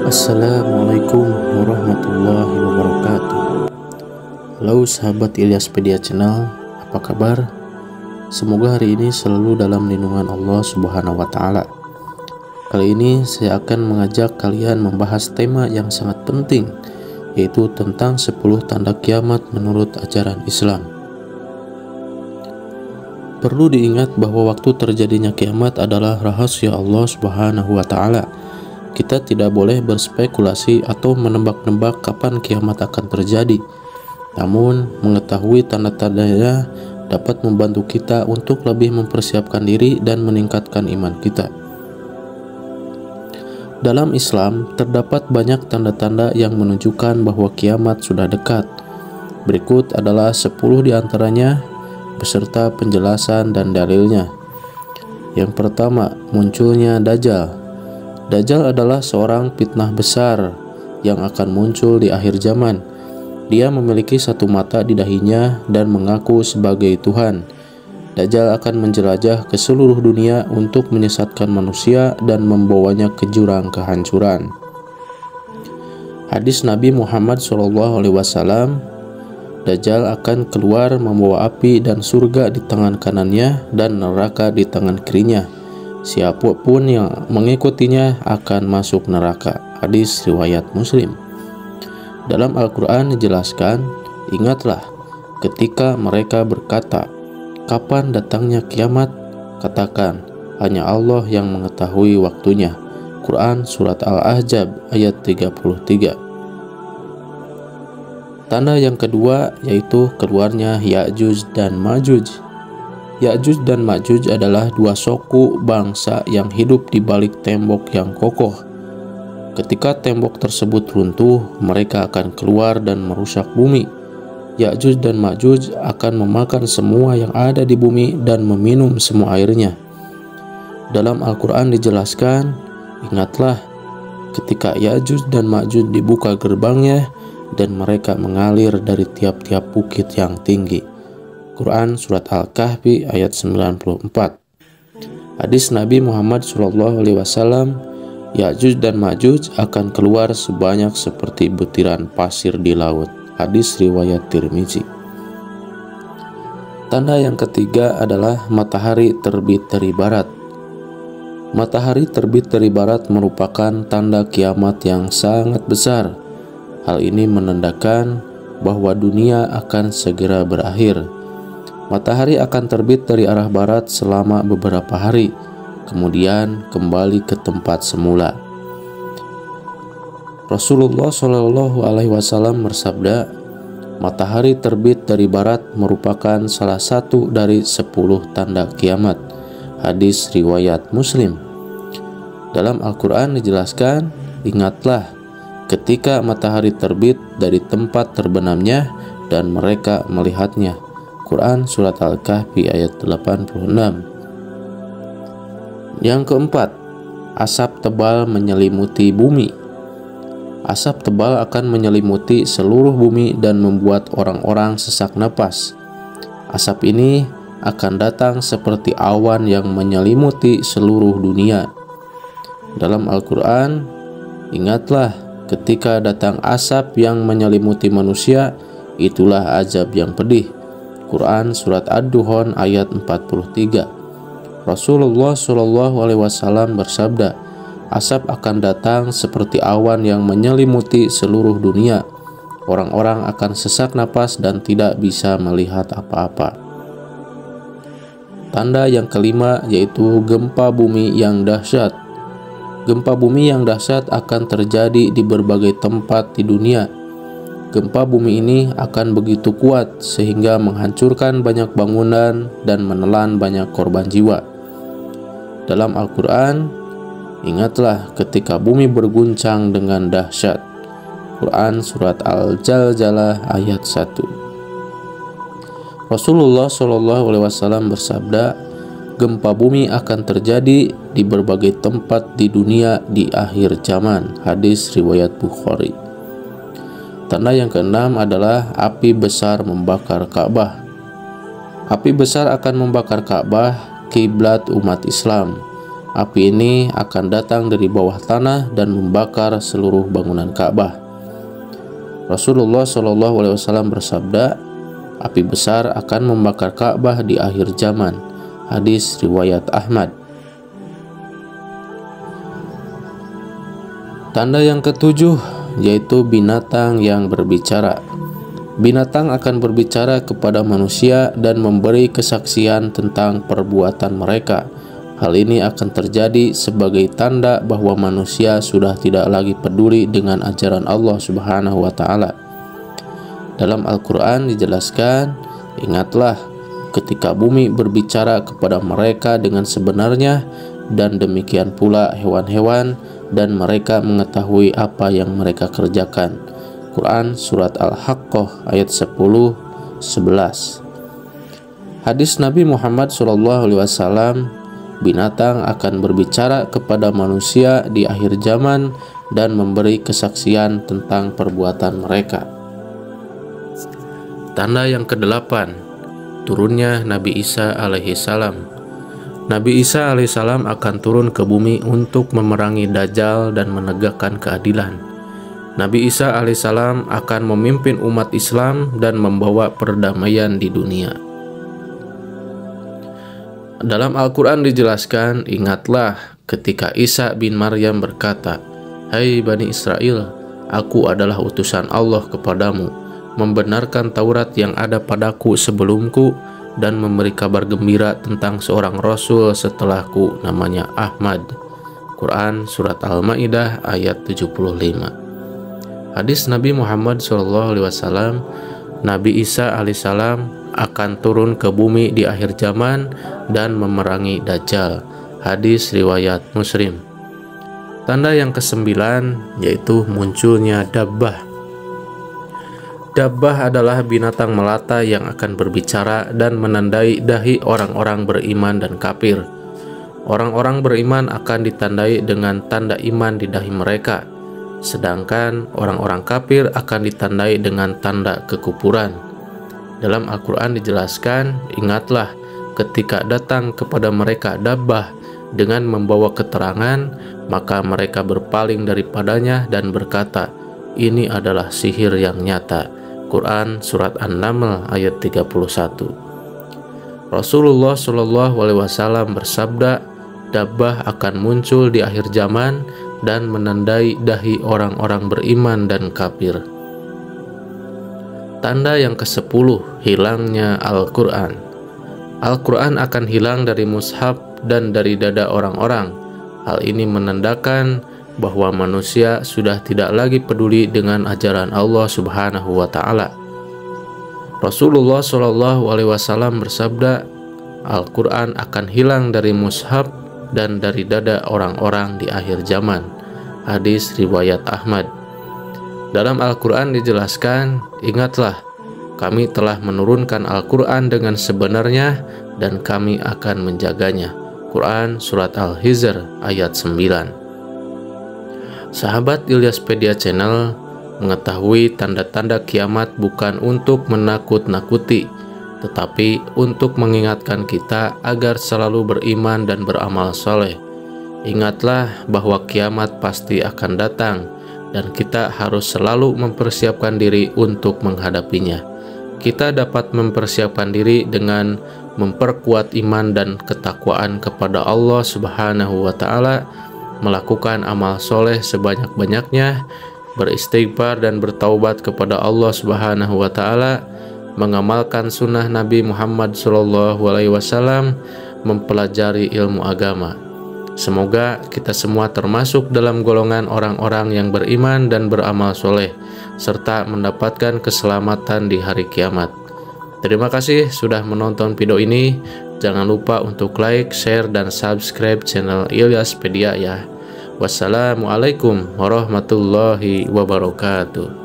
Assalamualaikum warahmatullahi wabarakatuh. Halo sahabat Ilyaspedia Channel, apa kabar? Semoga hari ini selalu dalam lindungan Allah Subhanahu wa Ta'ala. Kali ini saya akan mengajak kalian membahas tema yang sangat penting, yaitu tentang 10 tanda kiamat menurut ajaran Islam. Perlu diingat bahwa waktu terjadinya kiamat adalah rahasia Allah Subhanahu wa Ta'ala. Kita tidak boleh berspekulasi atau menebak-nebak kapan kiamat akan terjadi. Namun, mengetahui tanda-tandanya dapat membantu kita untuk lebih mempersiapkan diri dan meningkatkan iman kita. Dalam Islam, terdapat banyak tanda-tanda yang menunjukkan bahwa kiamat sudah dekat. Berikut adalah 10 diantaranya beserta penjelasan dan dalilnya. Yang pertama, munculnya Dajjal. Dajjal adalah seorang fitnah besar yang akan muncul di akhir zaman. Dia memiliki satu mata di dahinya dan mengaku sebagai Tuhan. Dajjal akan menjelajah ke seluruh dunia untuk menyesatkan manusia dan membawanya ke jurang kehancuran. Hadis Nabi Muhammad SAW, Dajjal akan keluar membawa api dan surga di tangan kanannya dan neraka di tangan kirinya. Siapapun yang mengikutinya akan masuk neraka. Hadis riwayat Muslim. Dalam Al-Quran dijelaskan, ingatlah ketika mereka berkata, kapan datangnya kiamat? Katakan, hanya Allah yang mengetahui waktunya. Quran Surat Al-Ahzab ayat 33. Tanda yang kedua yaitu keluarnya Ya'juj dan Ma'juj. Ya'juj dan Ma'juj adalah dua suku bangsa yang hidup di balik tembok yang kokoh. Ketika tembok tersebut runtuh, mereka akan keluar dan merusak bumi. Ya'juj dan Ma'juj akan memakan semua yang ada di bumi dan meminum semua airnya. Dalam Al-Quran dijelaskan, ingatlah ketika Ya'juj dan Ma'juj dibuka gerbangnya dan mereka mengalir dari tiap-tiap bukit yang tinggi. Quran Surat Al-Kahfi ayat 94. Hadis Nabi Muhammad SAW, Ya'juj dan Ma'juj akan keluar sebanyak seperti butiran pasir di laut. Hadis riwayat Tirmizi. Tanda yang ketiga adalah matahari terbit dari barat. Matahari terbit dari barat merupakan tanda kiamat yang sangat besar. Hal ini menandakan bahwa dunia akan segera berakhir. Matahari akan terbit dari arah barat selama beberapa hari, kemudian kembali ke tempat semula. Rasulullah SAW bersabda, matahari terbit dari barat merupakan salah satu dari 10 tanda kiamat. Hadis riwayat Muslim. Dalam Al-Quran dijelaskan, ingatlah ketika matahari terbit dari tempat terbenamnya dan mereka melihatnya. Quran Surat Al-Kahfi ayat 86. Yang keempat, asap tebal menyelimuti bumi. Asap tebal akan menyelimuti seluruh bumi dan membuat orang-orang sesak napas. Asap ini akan datang seperti awan yang menyelimuti seluruh dunia. Dalam Al-Quran, ingatlah ketika datang asap yang menyelimuti manusia, itulah azab yang pedih. Quran Surat Ad-Duhan ayat 43. Rasulullah SAW bersabda, asap akan datang seperti awan yang menyelimuti seluruh dunia. Orang-orang akan sesak napas dan tidak bisa melihat apa-apa. Tanda yang kelima yaitu gempa bumi yang dahsyat. Gempa bumi yang dahsyat akan terjadi di berbagai tempat di dunia. Gempa bumi ini akan begitu kuat sehingga menghancurkan banyak bangunan dan menelan banyak korban jiwa. Dalam Al-Quran, ingatlah ketika bumi berguncang dengan dahsyat. Quran Surat Al-Zalzalah ayat 1. Rasulullah SAW bersabda, gempa bumi akan terjadi di berbagai tempat di dunia di akhir zaman. Hadis riwayat Bukhari. Tanda yang keenam adalah api besar membakar Ka'bah. Api besar akan membakar Ka'bah, kiblat umat Islam. Api ini akan datang dari bawah tanah dan membakar seluruh bangunan Ka'bah. Rasulullah SAW bersabda, api besar akan membakar Ka'bah di akhir zaman. Hadis riwayat Ahmad. Tanda yang ketujuh yaitu binatang yang berbicara. Binatang akan berbicara kepada manusia dan memberi kesaksian tentang perbuatan mereka. Hal ini akan terjadi sebagai tanda bahwa manusia sudah tidak lagi peduli dengan ajaran Allah Subhanahu wa Ta'ala. Dalam Al-Quran dijelaskan, ingatlah ketika bumi berbicara kepada mereka dengan sebenarnya, dan demikian pula hewan-hewan, dan mereka mengetahui apa yang mereka kerjakan. Quran Surat Al-Haqqah ayat 10-11. Hadis Nabi Muhammad SAW, binatang akan berbicara kepada manusia di akhir zaman dan memberi kesaksian tentang perbuatan mereka. Tanda yang kedelapan, turunnya Nabi Isa alaihissalam. Nabi Isa alaihissalam akan turun ke bumi untuk memerangi Dajjal dan menegakkan keadilan. Nabi Isa alaihissalam akan memimpin umat Islam dan membawa perdamaian di dunia. Dalam Al-Quran dijelaskan, ingatlah ketika Isa bin Maryam berkata, "Hai Bani Israel, aku adalah utusan Allah kepadamu, membenarkan Taurat yang ada padaku sebelumku, dan memberi kabar gembira tentang seorang Rasul setelahku, namanya Ahmad." Quran Surat Al-Ma'idah ayat 75. Hadis Nabi Muhammad SAW, Nabi Isa alaihissalam akan turun ke bumi di akhir zaman dan memerangi Dajjal. Hadis riwayat Muslim. Tanda yang kesembilan yaitu munculnya dabbah. Dabbah adalah binatang melata yang akan berbicara dan menandai dahi orang-orang beriman dan kafir. Orang-orang beriman akan ditandai dengan tanda iman di dahi mereka, sedangkan orang-orang kafir akan ditandai dengan tanda kekufuran. Dalam Al-Quran dijelaskan, ingatlah ketika datang kepada mereka dabbah dengan membawa keterangan, maka mereka berpaling daripadanya dan berkata, ini adalah sihir yang nyata. Quran Surat An-Naml ayat 31. Rasulullah SAW bersabda, dabbah akan muncul di akhir zaman dan menandai dahi orang-orang beriman dan kafir. Tanda yang ke-10, hilangnya Al-Quran. Al-Quran akan hilang dari mushaf dan dari dada orang-orang. Hal ini menandakan bahwa manusia sudah tidak lagi peduli dengan ajaran Allah Subhanahu wa Ta'ala. Rasulullah SAW bersabda, Al-Quran akan hilang dari mushaf dan dari dada orang-orang di akhir zaman. Hadis riwayat Ahmad. Dalam Al-Quran dijelaskan, ingatlah, kami telah menurunkan Al-Quran dengan sebenarnya dan kami akan menjaganya. Quran Surat Al-Hijr ayat 9. Sahabat Ilyaspedia Channel mengetahui tanda-tanda kiamat bukan untuk menakut-nakuti, tetapi untuk mengingatkan kita agar selalu beriman dan beramal soleh. Ingatlah bahwa kiamat pasti akan datang dan kita harus selalu mempersiapkan diri untuk menghadapinya. Kita dapat mempersiapkan diri dengan memperkuat iman dan ketakwaan kepada Allah Subhanahu wa Ta'ala, melakukan amal soleh sebanyak-banyaknya, beristighfar dan bertaubat kepada Allah Subhanahu wa Ta'ala, mengamalkan sunnah Nabi Muhammad SAW, mempelajari ilmu agama. Semoga kita semua termasuk dalam golongan orang-orang yang beriman dan beramal soleh, serta mendapatkan keselamatan di hari kiamat. Terima kasih sudah menonton video ini. Jangan lupa untuk like, share, dan subscribe channel Ilyaspedia ya. Wassalamualaikum warahmatullahi wabarakatuh.